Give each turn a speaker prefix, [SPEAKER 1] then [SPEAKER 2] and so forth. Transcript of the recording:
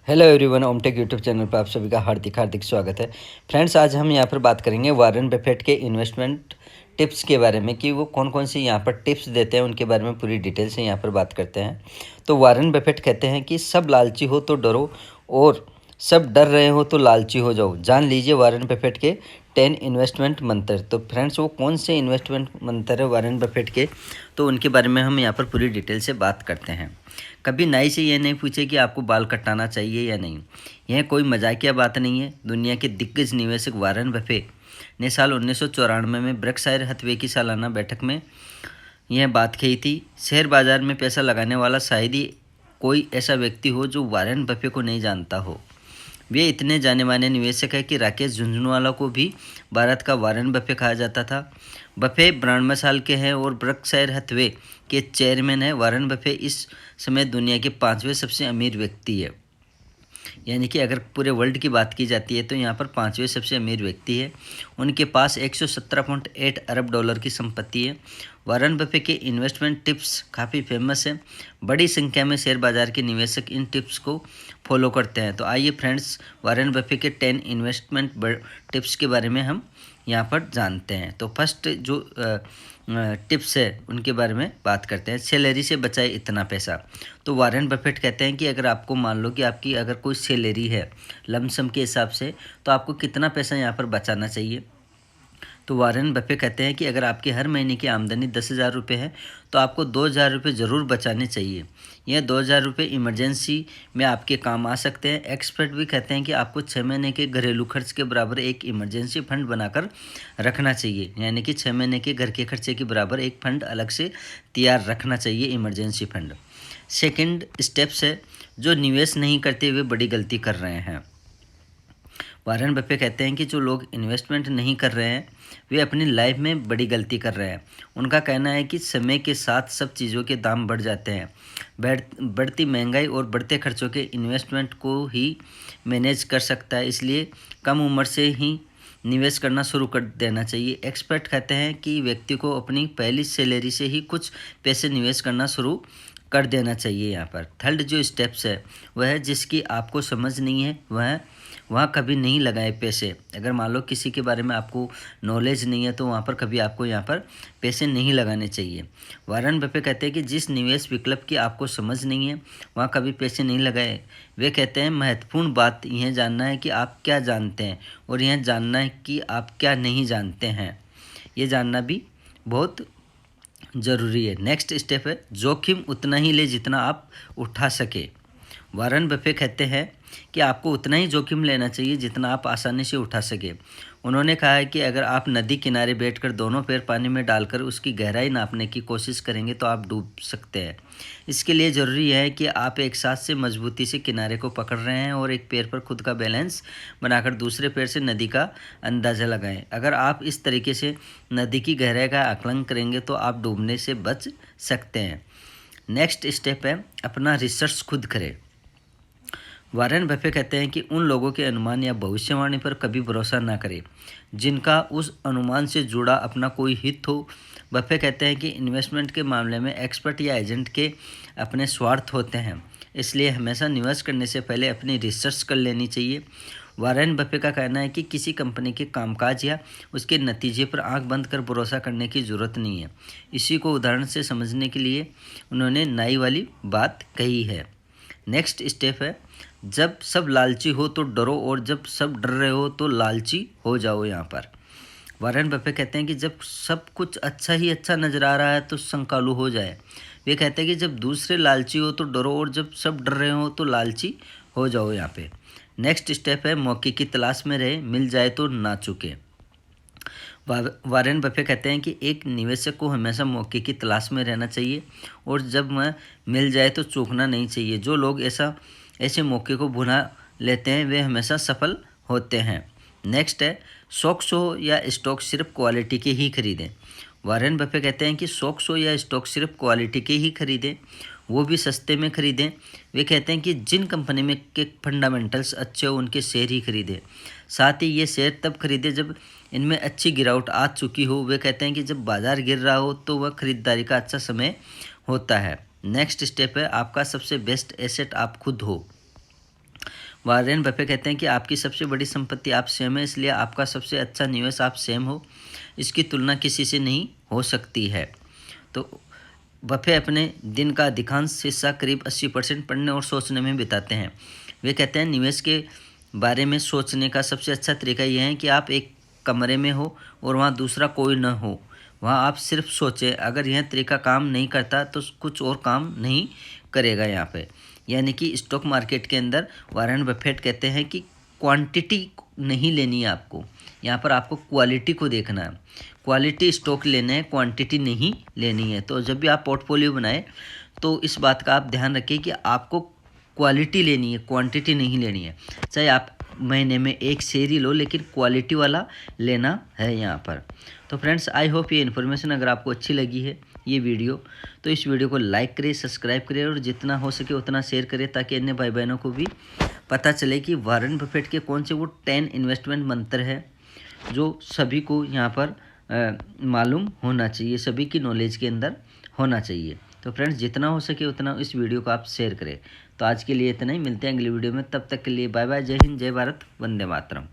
[SPEAKER 1] Hello everyone, ओमटेक YouTube channel पर आप सभी का हार्दिक हार्दिक स्वागत है। फ्रेंड्स, आज हम यहाँ पर बात करेंगे वॉरेन बफेट के इन्वेस्टमेंट टिप्स के बारे में कि वो कौन कौन सी यहाँ पर टिप्स देते हैं, उनके बारे में पूरी डिटेल से यहाँ पर बात करते हैं। तो वॉरेन बफेट कहते हैं कि सब लालची हो तो डरो और सब डर रहे हो तो लालची हो जाओ। जान लीजिए वॉरेन बफेट के 10 इन्वेस्टमेंट मंत्र। तो फ्रेंड्स, वो कौन से इन्वेस्टमेंट मंत्र है वॉरेन बफेट के, तो उनके बारे में हम यहाँ पर पूरी डिटेल से बात करते हैं। कभी नाई से यह नहीं पूछे कि आपको बाल कटाना चाहिए या नहीं। यह कोई मजाकिया बात नहीं है। दुनिया के दिग्गज निवेशक वॉरेन बफेट ने साल 1994 में ब्रकशायर हथवे की सालाना बैठक में यह बात कही थी। शेयर बाजार में पैसा लगाने वाला शायद ही कोई ऐसा व्यक्ति हो जो वॉरेन बफेट को नहीं जानता हो। वे इतने जाने माने निवेशक हैं कि राकेश झुंझुनवाला को भी भारत का वॉरेन बफेट कहा जाता था। बफेट 92 साल के हैं और ब्रकशायर हथवे के चेयरमैन हैं। वॉरेन बफेट इस समय दुनिया के 5वें सबसे अमीर व्यक्ति है। यानी कि अगर पूरे वर्ल्ड की बात की जाती है तो यहाँ पर 5वें सबसे अमीर व्यक्ति है। उनके पास 117.8 अरब डॉलर की संपत्ति है। वॉरेन बफेट के इन्वेस्टमेंट टिप्स काफ़ी फेमस है। बड़ी संख्या में शेयर बाजार के निवेशक इन टिप्स को फॉलो करते हैं। तो आइए फ्रेंड्स, वॉरेन बफेट के 10 इन्वेस्टमेंट टिप्स के बारे में हम यहाँ पर जानते हैं। तो फर्स्ट जो टिप्स है उनके बारे में बात करते हैं। सैलरी से बचाए इतना पैसा। तो वॉरेन बफेट कहते हैं कि अगर आपको मान लो कि आपकी अगर कोई सैलरी है लमसम के हिसाब से, तो आपको कितना पैसा यहाँ पर बचाना चाहिए। तो वॉरेन बफेट कहते हैं कि अगर आपकी हर महीने की आमदनी 10,000 रुपये है तो आपको 2,000 रुपये ज़रूर बचाने चाहिए। यह 2,000 रुपये इमरजेंसी में आपके काम आ सकते हैं। एक्सपर्ट भी कहते हैं कि आपको 6 महीने के घरेलू खर्च के बराबर एक इमरजेंसी फंड बनाकर रखना चाहिए। यानी कि 6 महीने के घर के खर्चे के बराबर एक फंड अलग से तैयार रखना चाहिए, इमरजेंसी फंड। सेकंड स्टेप्स है, जो निवेश नहीं करते वे बड़ी गलती कर रहे हैं। वॉरेन बफेट कहते हैं कि जो लोग इन्वेस्टमेंट नहीं कर रहे हैं वे अपनी लाइफ में बड़ी गलती कर रहे हैं। उनका कहना है कि समय के साथ सब चीज़ों के दाम बढ़ जाते हैं। बढ़ती महंगाई और बढ़ते खर्चों के इन्वेस्टमेंट को ही मैनेज कर सकता है, इसलिए कम उम्र से ही निवेश करना शुरू कर देना चाहिए। एक्सपर्ट कहते हैं कि व्यक्ति को अपनी पहली सैलरी से ही कुछ पैसे निवेश करना शुरू कर देना चाहिए। यहाँ पर थर्ड जो स्टेप्स है वह है जिसकी आपको समझ नहीं है वहाँ कभी नहीं लगाए पैसे। अगर मान लो किसी के बारे में आपको नॉलेज नहीं है तो वहाँ पर कभी आपको यहाँ पर पैसे नहीं लगाने चाहिए। वॉरेन बफेट कहते हैं कि जिस निवेश विकल्प की आपको समझ नहीं है वहाँ कभी पैसे नहीं लगाए। वे कहते हैं महत्वपूर्ण बात यह जानना है कि आप क्या जानते हैं और यह जानना है कि आप क्या नहीं जानते हैं। ये जानना भी बहुत ज़रूरी है। नेक्स्ट स्टेप है, जोखिम उतना ही ले जितना आप उठा सके। वॉरेन बफेट कहते हैं कि आपको उतना ही जोखिम लेना चाहिए जितना आप आसानी से उठा सके। उन्होंने कहा है कि अगर आप नदी किनारे बैठकर दोनों पैर पानी में डालकर उसकी गहराई नापने की कोशिश करेंगे तो आप डूब सकते हैं। इसके लिए ज़रूरी है कि आप एक साथ से मजबूती से किनारे को पकड़ रहे हैं और एक पैर पर खुद का बैलेंस बनाकर दूसरे पैर से नदी का अंदाज़ा लगाएं। अगर आप इस तरीके से नदी की गहराई का आकलन करेंगे तो आप डूबने से बच सकते हैं। नेक्स्ट स्टेप है, अपना रिसर्च खुद करें। वॉरेन बफेट कहते हैं कि उन लोगों के अनुमान या भविष्यवाणी पर कभी भरोसा ना करें जिनका उस अनुमान से जुड़ा अपना कोई हित हो। बफेट कहते हैं कि इन्वेस्टमेंट के मामले में एक्सपर्ट या एजेंट के अपने स्वार्थ होते हैं, इसलिए हमेशा निवेश करने से पहले अपनी रिसर्च कर लेनी चाहिए। वॉरेन बफेट का कहना है कि किसी कंपनी के कामकाज या उसके नतीजे पर आंख बंद कर भरोसा करने की ज़रूरत नहीं है। इसी को उदाहरण से समझने के लिए उन्होंने नाई वाली बात कही है। नेक्स्ट स्टेप है, जब सब लालची हो तो डरो और जब सब डर रहे हो तो लालची हो जाओ। यहाँ पर वॉरेन बफेट कहते हैं कि जब सब कुछ अच्छा ही अच्छा नज़र आ रहा है तो संकालू हो जाए। वे कहते हैं कि जब दूसरे लालची हो तो डरो और जब सब डर रहे हो तो लालची हो जाओ। यहाँ पे नेक्स्ट स्टेप है, मौके की तलाश में रहे, मिल जाए तो ना चूके। वॉरेन बफेट कहते हैं कि एक निवेशक को हमेशा मौके की तलाश में रहना चाहिए और जब वह मिल जाए तो चूकना नहीं चाहिए। जो लोग ऐसे मौके को भुना लेते हैं वे हमेशा सफल होते हैं। नेक्स्ट है, स्टॉक्स हो या स्टॉक सिर्फ क्वालिटी के ही खरीदें। वॉरेन बफेट कहते हैं कि स्टॉक्स हो या स्टॉक सिर्फ क्वालिटी के ही खरीदें, वो भी सस्ते में खरीदें। वे कहते हैं कि जिन कंपनी में के फंडामेंटल्स अच्छे हो उनके शेयर ही खरीदें। साथ ही ये शेयर तब खरीदें जब इनमें अच्छी गिरावट आ चुकी हो। वे कहते हैं कि जब बाजार गिर रहा हो तो वह खरीदारी का अच्छा समय होता है। नेक्स्ट स्टेप है, आपका सबसे बेस्ट एसेट आप खुद हो। वॉरेन बफे कहते हैं कि आपकी सबसे बड़ी संपत्ति आप स्वयं है, इसलिए आपका सबसे अच्छा निवेश आप स्वयं हो, इसकी तुलना किसी से नहीं हो सकती है। तो बफे अपने दिन का अधिकांश हिस्सा करीब 80% पढ़ने और सोचने में बिताते हैं। वे कहते हैं निवेश के बारे में सोचने का सबसे अच्छा तरीका यह है कि आप एक कमरे में हो और वहाँ दूसरा कोई न हो, वहाँ आप सिर्फ सोचें। अगर यह तरीका काम नहीं करता तो कुछ और काम नहीं करेगा यहाँ पे। यानी कि स्टॉक मार्केट के अंदर वॉरेन बफेट कहते हैं कि क्वांटिटी नहीं लेनी है आपको, यहाँ पर आपको क्वालिटी को देखना है। क्वालिटी स्टॉक लेना है, क्वांटिटी नहीं लेनी है। तो जब भी आप पोर्टफोलियो बनाए तो इस बात का आप ध्यान रखिए कि आपको क्वालिटी लेनी है, क्वांटिटी नहीं लेनी है। चाहे आप महीने में एक शेयर ही लो, लेकिन क्वालिटी वाला लेना है यहाँ पर। तो फ्रेंड्स, आई होप ये इन्फॉर्मेशन अगर आपको अच्छी लगी है ये वीडियो, तो इस वीडियो को लाइक करें, सब्सक्राइब करें और जितना हो सके उतना शेयर करें, ताकि अन्य भाई बहनों को भी पता चले कि वॉरेन बफेट के कौन से वो 10 इन्वेस्टमेंट मंत्र है जो सभी को यहाँ पर मालूम होना चाहिए, सभी की नॉलेज के अंदर होना चाहिए। तो फ्रेंड्स, जितना हो सके उतना इस वीडियो को आप शेयर करें। तो आज के लिए इतना ही, मिलते हैं अगली वीडियो में। तब तक के लिए बाय बाय, जय हिंद, जय भारत, वंदे मातरम।